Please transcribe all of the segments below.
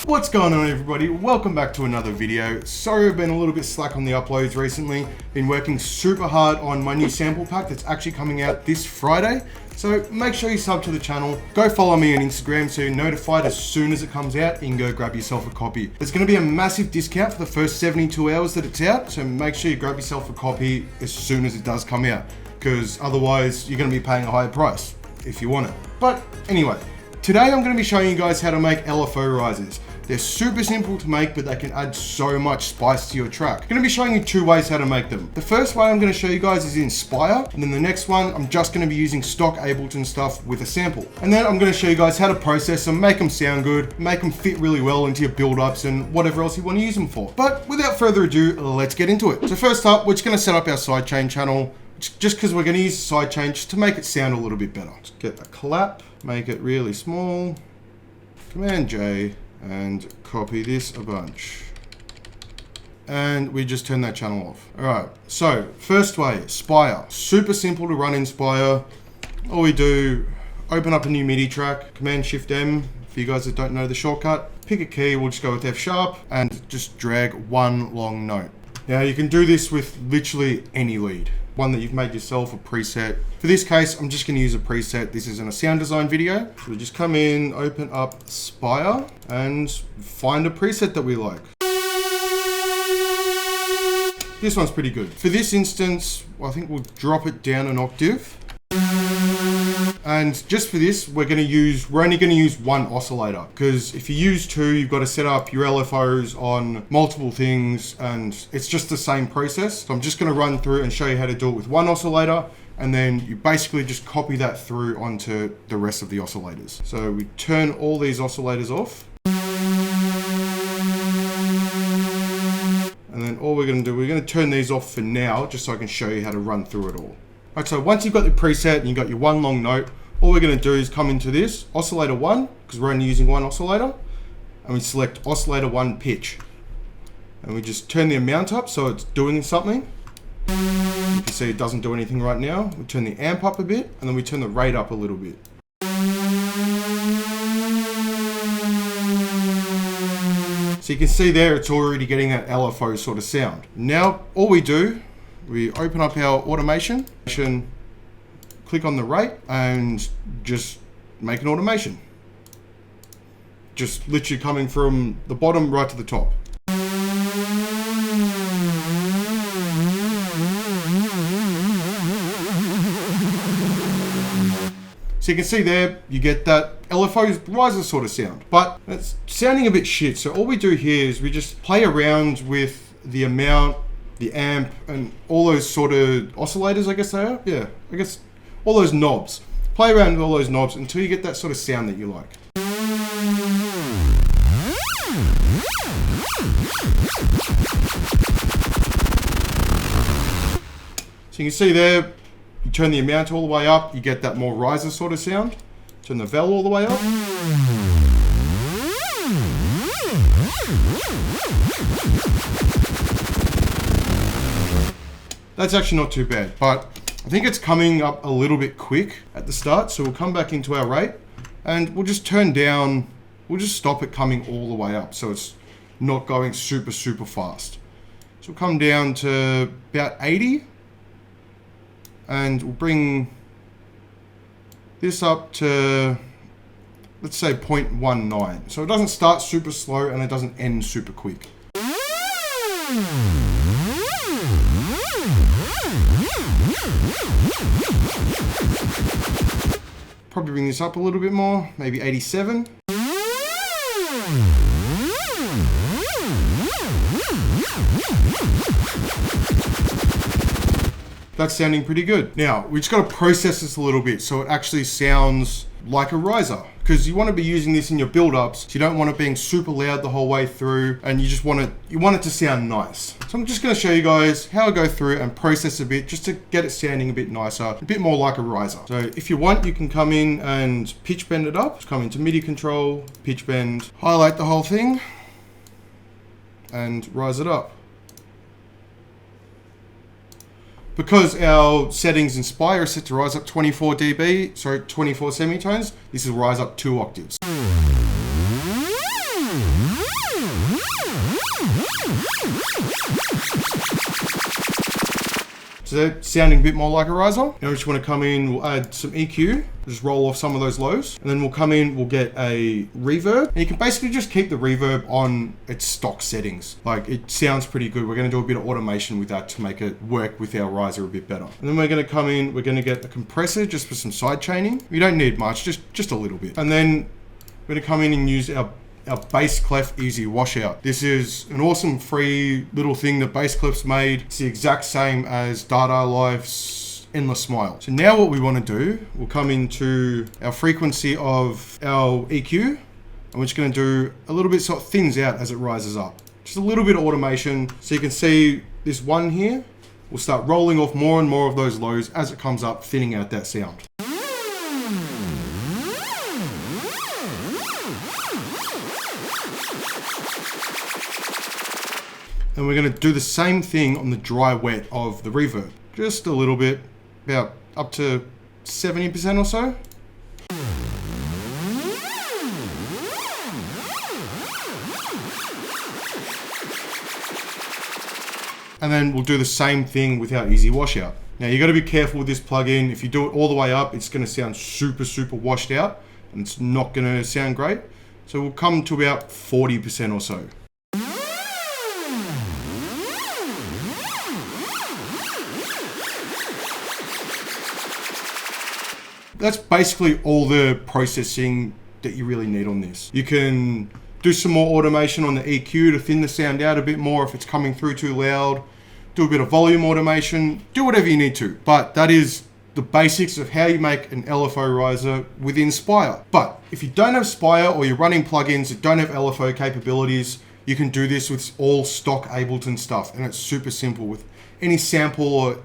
What's going on, everybody? Welcome back to another video. Sorry I've been a little bit slack on the uploads recently. Been working super hard on my new sample pack that's actually coming out this Friday. So make sure you sub to the channel. Go follow me on Instagram so you're notified as soon as it comes out. You can go grab yourself a copy. There's going to be a massive discount for the first 72 hours that it's out. So make sure you grab yourself a copy as soon as it does come out, because otherwise you're going to be paying a higher price if you want it. But anyway, today I'm going to be showing you guys how to make LFO risers. They're super simple to make, but they can add so much spice to your track. I'm going to be showing you two ways how to make them. The first way I'm going to show you guys is in Inspire, and then the next one, I'm just going to be using stock Ableton stuff with a sample. And then I'm going to show you guys how to process them, make them sound good, make them fit really well into your build-ups and whatever else you want to use them for. But without further ado, let's get into it. So first up, we're just going to set up our sidechain channel, just because we're going to use sidechain just to make it sound a little bit better. Just get a clap, make it really small, Command J, and copy this a bunch. And we just turn that channel off. All right, so first way, Spire. Super simple to run in Spire. All we do, open up a new MIDI track, Command Shift M, for you guys that don't know the shortcut. Pick a key, we'll just go with F sharp, and just drag one long note. Now you can do this with literally any lead. One that you've made yourself, a preset. For this case, I'm just gonna use a preset. This isn't a sound design video. So we just come in, open up Spire, and find a preset that we like. This one's pretty good. For this instance, I think we'll drop it down an octave. And just for this, we're only gonna use one oscillator, because if you use two, you've got to set up your LFOs on multiple things, and it's just the same process. So I'm just gonna run through and show you how to do it with one oscillator, and then you basically just copy that through onto the rest of the oscillators. So we turn all these oscillators off. And then all we're gonna do, we're gonna turn these off for now, just so I can show you how to run through it all. Right, so once you've got the preset and you've got your one long note, all we're going to do is come into this, oscillator 1, because we're only using one oscillator, and we select oscillator 1 pitch. And we just turn the amount up so it's doing something. You can see it doesn't do anything right now. We turn the amp up a bit, and then we turn the rate up a little bit. So you can see there, it's already getting that LFO sort of sound. Now, all we do, we open up our automation, click on the rate, and just make an automation. Just literally coming from the bottom right to the top. So you can see there, you get that LFO riser sort of sound, but it's sounding a bit shit. So all we do here is we just play around with the amount, the amp, and all those sort of oscillators, I guess they are. Yeah, I guess all those knobs. Play around with all those knobs until you get that sort of sound that you like. So you can see there, you turn the amount all the way up, you get that more riser sort of sound. Turn the vel all the way up. That's actually not too bad, but I think it's coming up a little bit quick at the start. So we'll come back into our rate and we'll just turn down, we'll just stop it coming all the way up so it's not going super, super fast. So we'll come down to about 80 and we'll bring this up to, let's say 0.19. So it doesn't start super slow and it doesn't end super quick. Probably bring this up a little bit more, maybe 87. That's sounding pretty good. Now, we just got to process this a little bit so it actually sounds like a riser, because you want to be using this in your build-ups. So you don't want it being super loud the whole way through, and you want it to sound nice. So I'm just going to show you guys how I go through and process a bit just to get it sounding a bit nicer, a bit more like a riser. So if you want, you can come in and pitch bend it up. Just come into MIDI control, pitch bend, highlight the whole thing, and rise it up. because our settings in Spire are set to rise up 24 semitones, this will rise up 2 octaves. So they're sounding a bit more like a riser. Now we just want to come in, we'll add some EQ, just roll off some of those lows. And then we'll come in, we'll get a reverb. And you can basically just keep the reverb on its stock settings. Like, it sounds pretty good. We're going to do a bit of automation with that to make it work with our riser a bit better. And then we're going to come in, we're going to get a compressor just for some side chaining. We don't need much, just a little bit. And then we're going to come in and use our bass clef easy washout. This is an awesome free little thing that Bass Clef's made. It's the exact same as Dada Live's Endless Smile. So now what we want to do, we'll come into our frequency of our EQ, and we're just going to do a little bit so it thins out as it rises up. Just a little bit of automation. So you can see this one here will start rolling off more and more of those lows as it comes up, thinning out that sound. And we're going to do the same thing on the dry wet of the reverb. Just a little bit, about up to 70% or so. And then we'll do the same thing with our easy washout. Now you got to be careful with this plugin. If you do it all the way up, it's going to sound super washed out, and it's not going to sound great. So we'll come to about 40% or so. That's basically all the processing that you really need on this. You can do some more automation on the EQ to thin the sound out a bit more if it's coming through too loud. Do a bit of volume automation, do whatever you need to. But that is the basics of how you make an LFO riser within Spire. But if you don't have Spire or you're running plugins that don't have LFO capabilities, you can do this with all stock Ableton stuff, and it's super simple with any sample or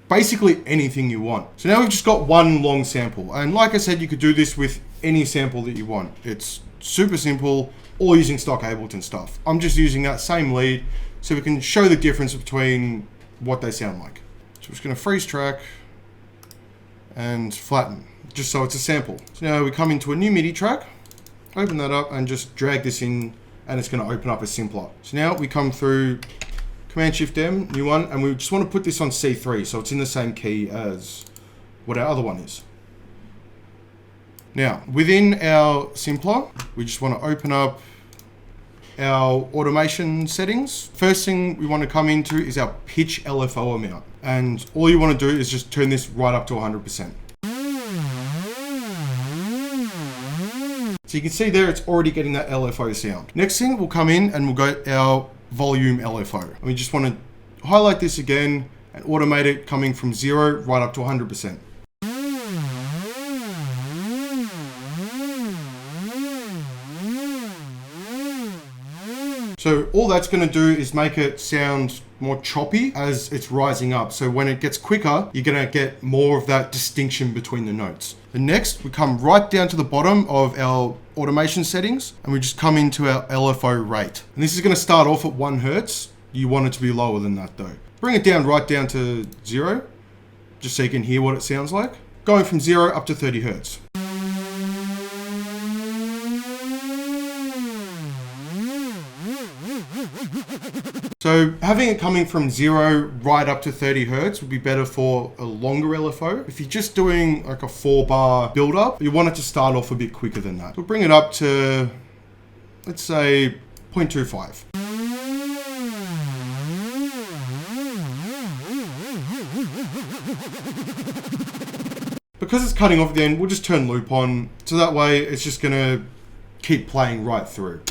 basically anything you want. So now we've just got one long sample. And like I said, you could do this with any sample that you want. It's super simple, all using stock Ableton stuff. I'm just using that same lead so we can show the difference between what they sound like. So we're just gonna freeze track and flatten, just so it's a sample. So now we come into a new MIDI track, open that up and just drag this in, and it's gonna open up a simpler. So now we come through Command-Shift-M, new one, and we just want to put this on C3 so it's in the same key as what our other one is. Now, within our simpler, we just want to open up our automation settings. First thing we want to come into is our pitch LFO amount. And all you want to do is just turn this right up to 100%. So you can see there, it's already getting that LFO sound. Next thing, we'll come in and we'll go our volume LFO. And we just want to highlight this again and automate it coming from 0 right up to 100%. So all that's going to do is make it sound more choppy as it's rising up. So when it gets quicker, you're going to get more of that distinction between the notes. And next, we come right down to the bottom of our automation settings, and we just come into our LFO rate. And this is going to start off at 1 hertz. You want it to be lower than that though. Bring it down right down to 0, just so you can hear what it sounds like. Going from 0 up to 30 hertz. So having it coming from 0 right up to 30 hertz would be better for a longer LFO. If you're just doing like a 4-bar build up, you want it to start off a bit quicker than that. We'll bring it up to, let's say, 0.25. Because it's cutting off at the end, we'll just turn loop on. So that way it's just gonna keep playing right through.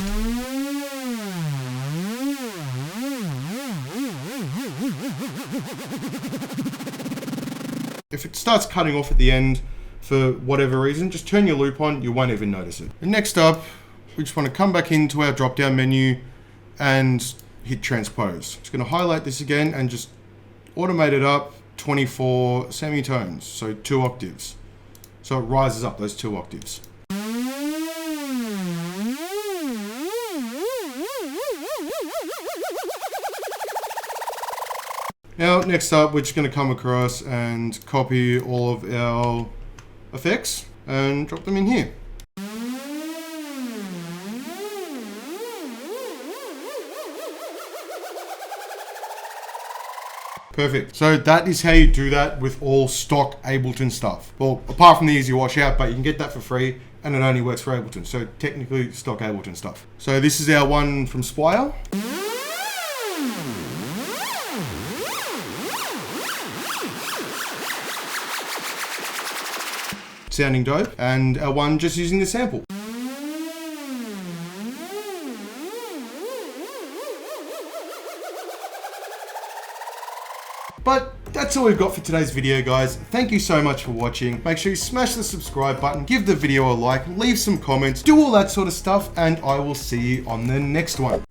If it starts cutting off at the end for whatever reason, just turn your loop on, you won't even notice it. And next up, we just want to come back into our drop down menu and hit transpose. Just going to highlight this again and just automate it up 24 semitones, so 2 octaves. So it rises up those 2 octaves. Now, next up, we're just going to come across and copy all of our effects and drop them in here. Perfect. So that is how you do that with all stock Ableton stuff. Well, apart from the easy wash out, but you can get that for free and it only works for Ableton. So technically stock Ableton stuff. So this is our one from Spire. Sounding dope. And our one just using the sample. But that's all we've got for today's video, guys. Thank you so much for watching. Make sure you smash the subscribe button, give the video a like, leave some comments, do all that sort of stuff, and I will see you on the next one.